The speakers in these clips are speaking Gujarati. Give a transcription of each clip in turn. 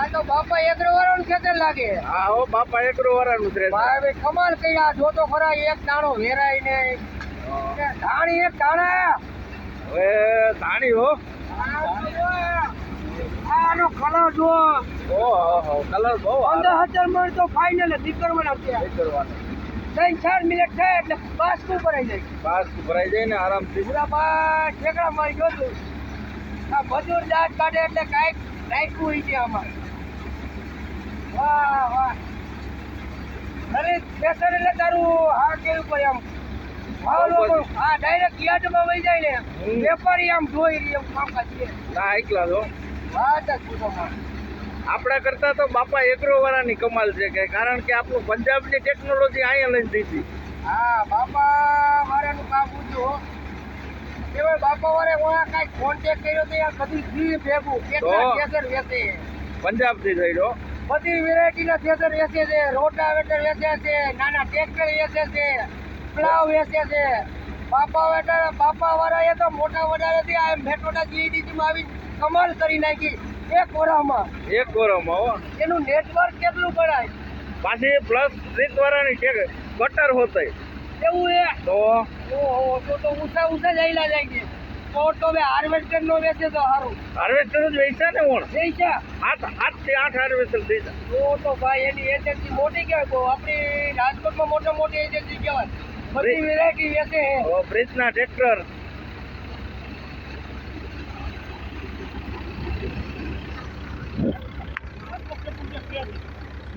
આ તો બાપા એગ્રો વાળાનું ખેતર લાગે. હા હો બાપા એકરો વાળાનું જ રહેશે. ભાઈ કમાલ કર્યા, જો તો ખરા એક દાણો વેરાય ને ધાણી એક દાણા. હવે ધાણી હો. આનો કલર જો ઓહો કલર બહુ 15,000 મણ તો ફાઇનલ દીકરવાના છે. કરવાનું 3-4 મિનિટ થાય એટલે બાસકું ભરાઈ જાય. પાસ ભરાઈ જાય ને આરામથી. પૂરામાં ઠેકડા મારી જોતું. આ મજૂર દાંત કાઢે એટલે કાંઈક નાખ્યું હોય છે આમાં. વાહ વાહ. અરે સ્પેશલ એટલે તારું હા કેવું પડે આમ. હા ડાયરેક્ટ યાર્ડમાં વહી જાય ને વેપારી આમ જોઈ રહી એમ કામકાજ છે. ના એકલા છો. વાત જ પૂછોમાં. આપણા કરતા તો બાપા એગ્રો વાળાની કમાલ છે કે કારણ કે આપણું પંજાબની ટેકનોલોજી અહીંયા લઈને દીધી. હા બાપા વાળાનું કામ પૂછ્યું. કેવાય બાપા વાળે કાંઈક કોન્ટેક્ટ કર્યો તો યાર બધી ફ્રી ભેગું કેટલા થેસર વેચે. પંજાબથી થઈ રહ્યો. બધી વેરાયટીના થેસર વેચે છે, રોટાવેટર વેચે છે, નાના ટ્રેક્ટર વેચે છે, પ્લાવ વેચે છે. બાપા વાળાએ તો મોટા વધારેથી આ મેટ્રોના જીડીસીમાં આવી કમાલ કરી નાખી એક વર્ષમાં. એક વરમાં હો. એનું નેટવર્ક કેટલું કરાય પાછી પ્લસ 30 વાળાની છે બટર હોતય એવું એ તો ઓહો તો ઊંચા જઈલા જાય છે. તો હવે હાર્વેસ્ટર નો વેચે તો સારું. હાર્વેસ્ટર જ વેચા ને વણ વેચા 8 થી 8 હાર્વેસ્ટર થઈ જાય. તો ભાઈ એની એજન્સી મોટી કહેવાય. બહુ આપણી રાજકોટમાં મોટી એજન્સી કહેવાય. બધી વેરાયટી વેચે છે. બ્રિજના ટ્રેક્ટર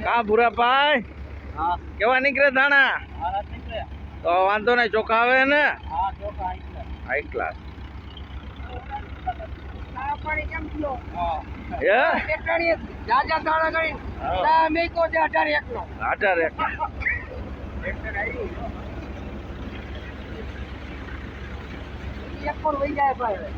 કા ભૂરાભાઈ હા કેવા નીકળે દાણા? હા નીકળે. તો વાંધો નહીં ચોખા આવે ને હા ચોખા હાઈ ક્લાસ. પાણી કેમ થયો? હે કેટલાની જાજા દાણા ગણી તા મેકો છે 18 નો. 18 ટ્રેક્ટર આવી એક પર વહી જાય ભાઈ.